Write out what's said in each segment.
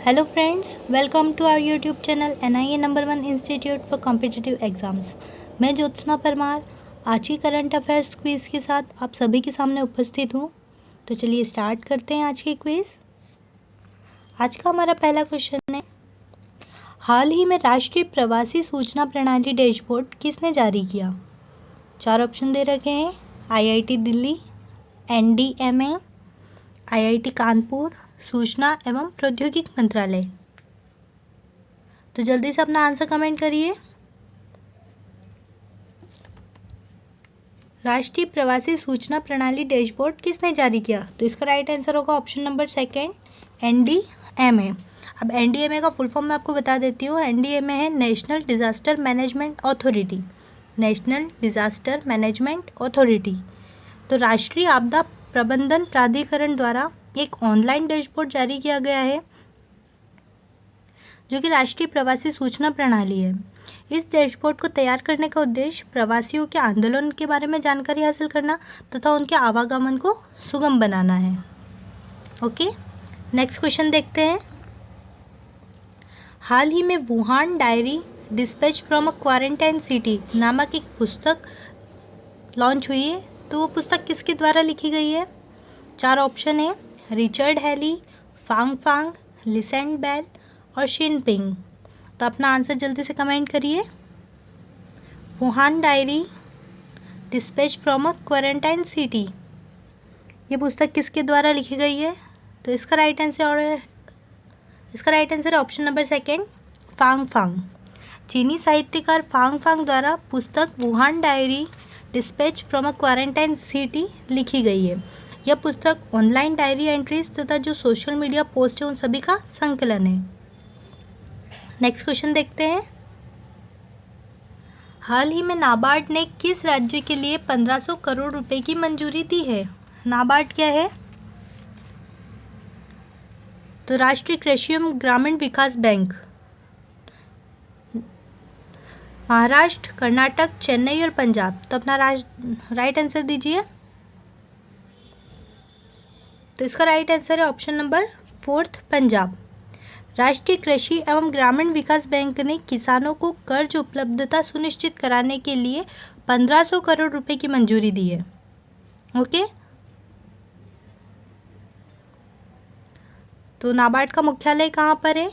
Hello friends, welcome to our YouTube channel NIA number 1 institute for competitive exams. मैं ज्योत्सना परमार आज की current affairs quiz के साथ आप सभी के सामने उपस्थित हूँ। तो चलिए स्टार्ट करते हैं आज की क्विज़। आज का हमारा पहला क्वेश्चन है, हाल ही में राष्ट्रीय प्रवासी सूचना प्रणाली डैशबोर्ड किसने जारी किया? 4 ऑप्शन दे रखे हैं, IIT Delhi, NDMA, IIT Kanpur, सूचना एवं प्रौद्योगिकी मंत्रालय। तो जल्दी से अपना आंसर कमेंट करिए। राष्ट्रीय प्रवासी सूचना प्रणाली डैशबोर्ड किसने जारी किया? तो इसका राइट आंसर होगा ऑप्शन नंबर सेकेंड, NDMA। अब NDMA का फुल फॉर्म मैं आपको बता देती हूँ। NDMA है national disaster management authority. National disaster management authority. तो राष्ट्रीय आपदा प्रबंधन प्राधिकरण द्वारा एक ऑनलाइन डैशबोर्ड जारी किया गया है जो कि राष्ट्रीय प्रवासी सूचना प्रणाली है। इस डैशबोर्ड को तैयार करने का उद्देश्य प्रवासियों के आंदोलन के बारे में जानकारी हासिल करना तथा उनके आवागमन को सुगम बनाना है। ओके, नेक्स्ट क्वेश्चन देखते हैं। हाल ही में Wuhan diary dispatch from a quarantine city नामक एक पुस्तक लॉन्च हुई है। तो वो पुस्तक किसके द्वारा लिखी गई है? 4 ऑप्शन है, रिचर्ड हैली, फांग फांग, लिसेंट बेल और शिनपिंग। तो अपना आंसर जल्दी से कमेंट करिए। Wuhan diary dispatch from a quarantine city, ये पुस्तक किसके द्वारा लिखी गई है? तो इसका राइट आंसर है ऑप्शन नंबर सेकेंड, फांग फांग। चीनी साहित्यकार फांग फांग द्वारा पुस्तक Wuhan diary dispatch from a quarantine city लिखी गई है। यह पुस्तक ऑनलाइन डायरी एंट्रीज तथा जो सोशल मीडिया पोस्ट है उन सभी का संकलन है। नेक्स्ट क्वेश्चन देखते हैं। हाल ही में नाबार्ड ने किस राज्य के लिए 1500 करोड़ रुपए की मंजूरी दी है? नाबार्ड क्या है? तो राष्ट्रीय कृषि एवं ग्रामीण विकास बैंक। महाराष्ट्र, कर्नाटक, चेन्नई और पंजाब। तो अपना राइट आंसर दीजिए। तो इसका राइट आंसर है ऑप्शन नंबर 4, पंजाब। राष्ट्रीय कृषि एवं ग्रामीण विकास बैंक ने किसानों को कर्ज उपलब्धता सुनिश्चित कराने के लिए 1500 करोड़ रुपए की मंजूरी दी है। ओके, तो नाबार्ड का मुख्यालय कहाँ पर है?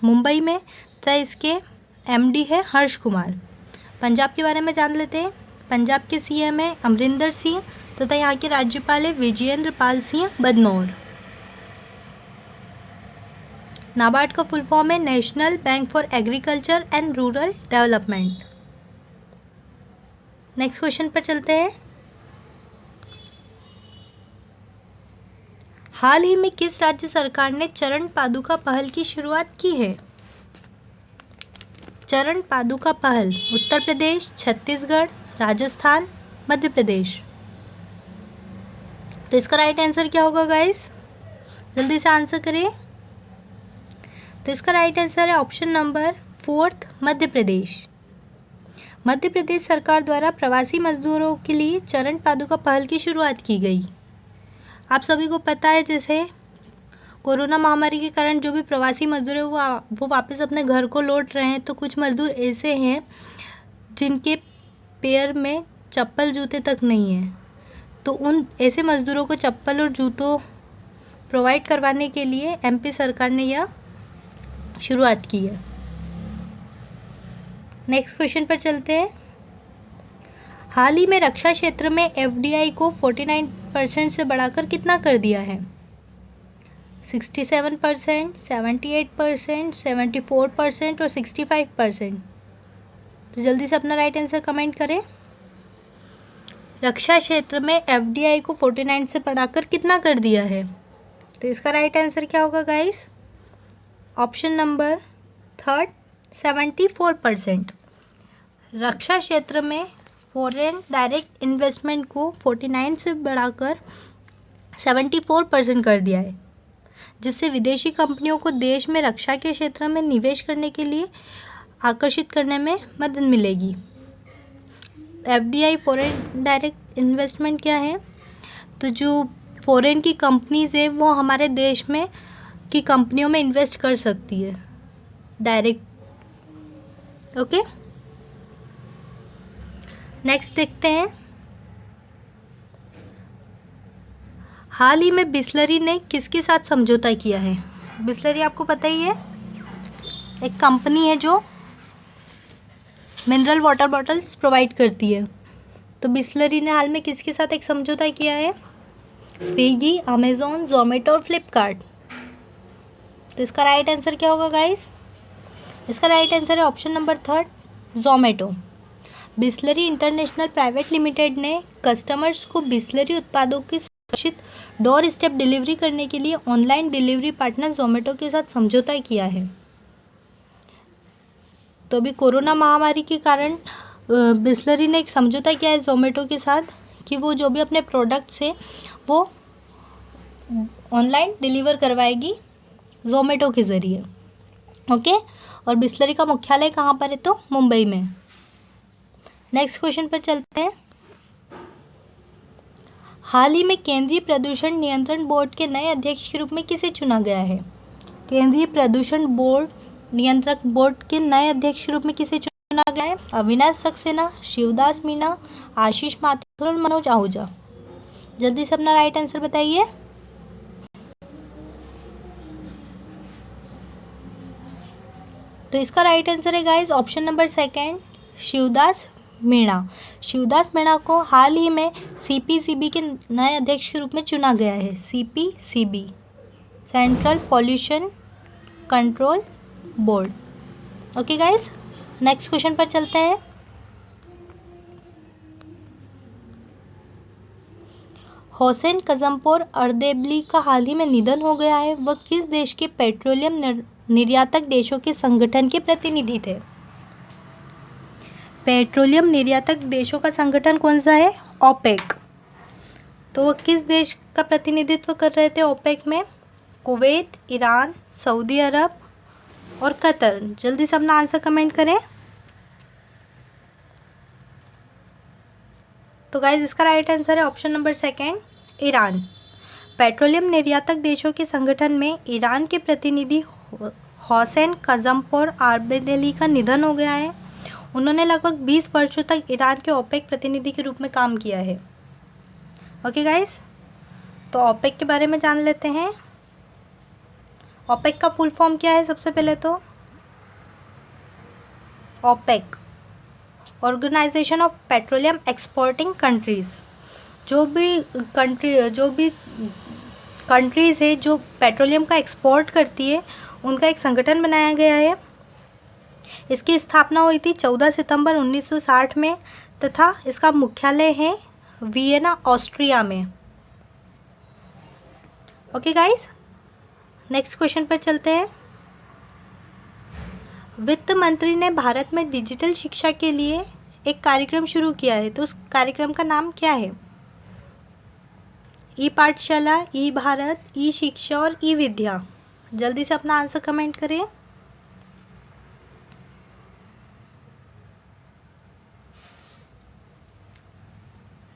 मुंबई में, तथा इसके MD है हर्ष कुमार। पंजाब के बारे में जान लेते हैं। पंजाब के CM है अमरिंदर सिंह तथा यहाँ के राज्यपाल है विजयेंद्र पाल सिंह बदनौर। नाबार्ड का फुल फॉर्म है national bank for agriculture and rural development. Next question पर चलते हैं। हाल ही में किस राज्य सरकार ने चरण पादुका पहल की शुरुआत की है? चरण पादुका पहल, उत्तर प्रदेश, छत्तीसगढ़, राजस्थान, मध्य प्रदेश। तो इसका राइट आंसर क्या होगा गाइस? जल्दी से आंसर करें। तो इसका राइट आंसर है ऑप्शन नंबर 4, मध्य प्रदेश। मध्य प्रदेश सरकार द्वारा प्रवासी मजदूरों के लिए चरण पादुका पहल की शुरुआत की गई। आप सभी को पता है, जैसे कोरोना महामारी के कारण जो भी प्रवासी मजदूर है वो वापस अपने घर को लौट रहे हैं। तो कुछ मजदूर ऐसे हैं जिनके पैर में चप्पल जूते तक नहीं है। तो उन ऐसे मजदूरों को चप्पल और जूतों प्रोवाइड करवाने के लिए MP सरकार ने यह शुरुआत की है। नेक्स्ट क्वेश्चन पर चलते हैं। हाल ही में रक्षा क्षेत्र में FDI को 49% से बढ़ाकर कितना कर दिया है? 67%, 78%, 74% और 65%। तो जल्दी से अपना राइट आंसर कमेंट करें। रक्षा क्षेत्र में FDI को 49 से बढ़ाकर कितना कर दिया है? तो इसका राइट आंसर क्या होगा गाइस? Option number 3, 74%। रक्षा क्षेत्र में फॉरेन डायरेक्ट इन्वेस्टमेंट को 49 से बढ़ाकर 74% कर दिया है, जिससे विदेशी कंपनियों को देश में रक्षा के क्षेत्र में निवेश करने के लिए आकर्षित करने में मदद मिलेगी। FDI फॉरेन डायरेक्ट इन्वेस्टमेंट क्या है? तो जो फॉरेन की कंपनीज़ है वो हमारे देश में की कंपनियों में इन्वेस्ट कर सकती है डायरेक्ट। ओके, नेक्स्ट देखते हैं। हाल ही में बिसलरी ने किसके साथ समझौता किया है? बिसलरी आपको पता ही है, एक कंपनी है जो मिनरल वाटर बॉटल्स प्रोवाइड करती है। तो बिसलरी ने हाल में किसके साथ एक समझौता किया है? स्विगी, अमेजोन, जोमेटो और फ्लिपकार्ट। तो इसका राइट आंसर क्या होगा गाइस? इसका राइट आंसर है option number 3, Zomato. Bisleri international private limited ने कस्टमर्स को बिसलरी उत्पादों की सुरक्षित डोर स्टेप डिलीवरी करने के लिए ऑनलाइन डिलीवरी पार्टनर जोमेटो के साथ समझौता किया है। तो अभी कोरोना महामारी के कारण बिसलरी ने एक समझौता किया है जोमेटो के साथ कि वो जो भी अपने प्रोडक्ट्स है वो ऑनलाइन डिलीवर करवाएगी जोमेटो के ज़रिए। ओके, और बिसलरी का मुख्यालय कहाँ पर है? तो मुंबई में। नेक्स्ट क्वेश्चन पर चलते हैं। हाल ही में केंद्रीय प्रदूषण नियंत्रण बोर्ड के नए अध्यक्ष के रूप में किसे चुना गया है? केंद्रीय प्रदूषण बोर्ड नियंत्रक बोर्ड के नए अध्यक्ष के रूप में किसे चुना गया है? अविनाश सक्सेना, शिवदास मीना, आशीष माथुर और मनोज आहूजा। जल्दी से अपना राइट आंसर बताइए। तो इसका राइट आंसर है guys option number 2, Shivdas Meena. Shivdas Meena को हाल ही में सीपीसीबी के नए अध्यक्ष के रूप में चुना गया है। CPCB, central pollution control board. Okay guys, next question पर चलते हैं। हुसैन कज़मपोर अर्देबली का हाल ही में निधन हो गया है। वह किस देश के पेट्रोलियम निर्यातक देशों के संगठन के प्रतिनिधि थे? पेट्रोलियम निर्यातक देशों का संगठन कौन सा है? ओपेक। तो वो किस देश का प्रतिनिधित्व कर रहे थे ओपेक में? कुवैत, ईरान, सऊदी अरब और कतर। जल्दी से अपना आंसर कमेंट करें। तो गाइज इसका राइट आंसर है ऑप्शन नंबर 2, ईरान। पेट्रोलियम निर्यातक देशों के संगठन में ईरान के प्रतिनिधि हुसैन कज़मपोर अर्देबली का निधन हो गया है। उन्होंने लगभग 20 वर्षों तक ईरान के ओपेक प्रतिनिधि के रूप में काम किया है। ओके गाइस, तो ओपेक के बारे में जान लेते हैं। ओपेक का फुल फॉर्म क्या है? सबसे पहले तो OPEC, organisation of petroleum exporting countries. जो भी कंट्रीज़ है जो पेट्रोलियम का एक्सपोर्ट करती है उनका एक संगठन बनाया गया है। इसकी स्थापना हुई थी 14 सितंबर 1960 में तथा इसका मुख्यालय है वियना, ऑस्ट्रिया में। ओके गाइस, नेक्स्ट क्वेश्चन पर चलते हैं। वित्त मंत्री ने भारत में डिजिटल शिक्षा के लिए एक कार्यक्रम शुरू किया है। तो उस कार्यक्रम का नाम क्या है? ई पाठशाला, ई भारत, ई शिक्षा और ई विद्या। जल्दी से अपना आंसर कमेंट करें।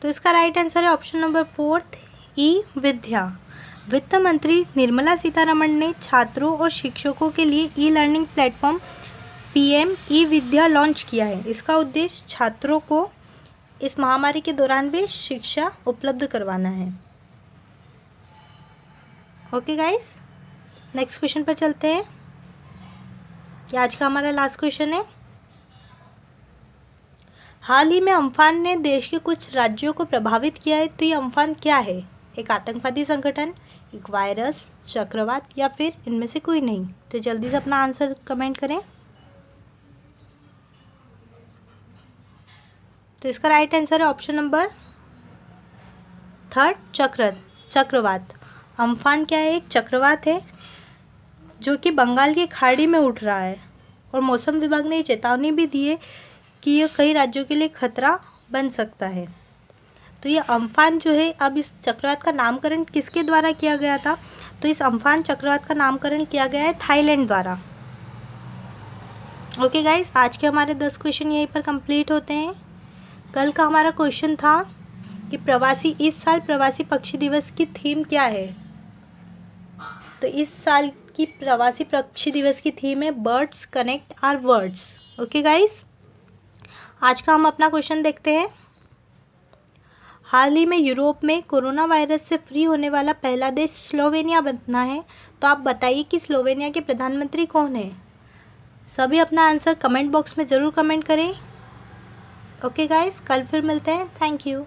तो इसका राइट आंसर है ऑप्शन नंबर 4, ई विद्या। वित्त मंत्री निर्मला सीतारमण ने छात्रों और शिक्षकों के लिए ई लर्निंग प्लेटफॉर्म पीएम ई विद्या लॉन्च किया है। इसका उद्देश्य छात्रों को इस महामारी के दौरान भी शिक्षा उपलब्ध करवाना है। ओके गाइस, नेक्स्ट क्वेश्चन पर चलते हैं। ये आज का हमारा लास्ट क्वेश्चन है। हाल ही में अम्फान ने देश के कुछ राज्यों को प्रभावित किया है। तो ये अम्फान क्या है? एक आतंकवादी संगठन, एक वायरस, चक्रवात या फिर इनमें से कोई नहीं? तो जल्दी से अपना आंसर कमेंट करें। तो इसका राइट आंसर है ऑप्शन नंबर 3, चक्रवात। अम्फान क्या है? एक चक्रवात है जो कि बंगाल की खाड़ी में उठ रहा है और मौसम विभाग ने ये चेतावनी भी दी है कि यह कई राज्यों के लिए खतरा बन सकता है। तो ये अम्फान जो है, अब इस चक्रवात का नामकरण किसके द्वारा किया गया था? तो इस अम्फान चक्रवात का नामकरण किया गया है थाईलैंड द्वारा। ओके गाइस, आज के हमारे 10 क्वेश्चन यहीं पर कंप्लीट होते हैं। कल का हमारा क्वेश्चन था कि इस साल प्रवासी पक्षी दिवस की थीम क्या है? तो इस साल कि प्रवासी पक्षी दिवस की थीम है birds connect our words. Okay guys, आज का हम अपना क्वेश्चन देखते हैं। हाल ही में यूरोप में कोरोना वायरस से फ्री होने वाला पहला देश स्लोवेनिया बना है। तो आप बताइए कि स्लोवेनिया के प्रधानमंत्री कौन है। सभी अपना आंसर कमेंट बॉक्स में ज़रूर कमेंट करें। ओके गाइस, कल फिर मिलते हैं। Thank you.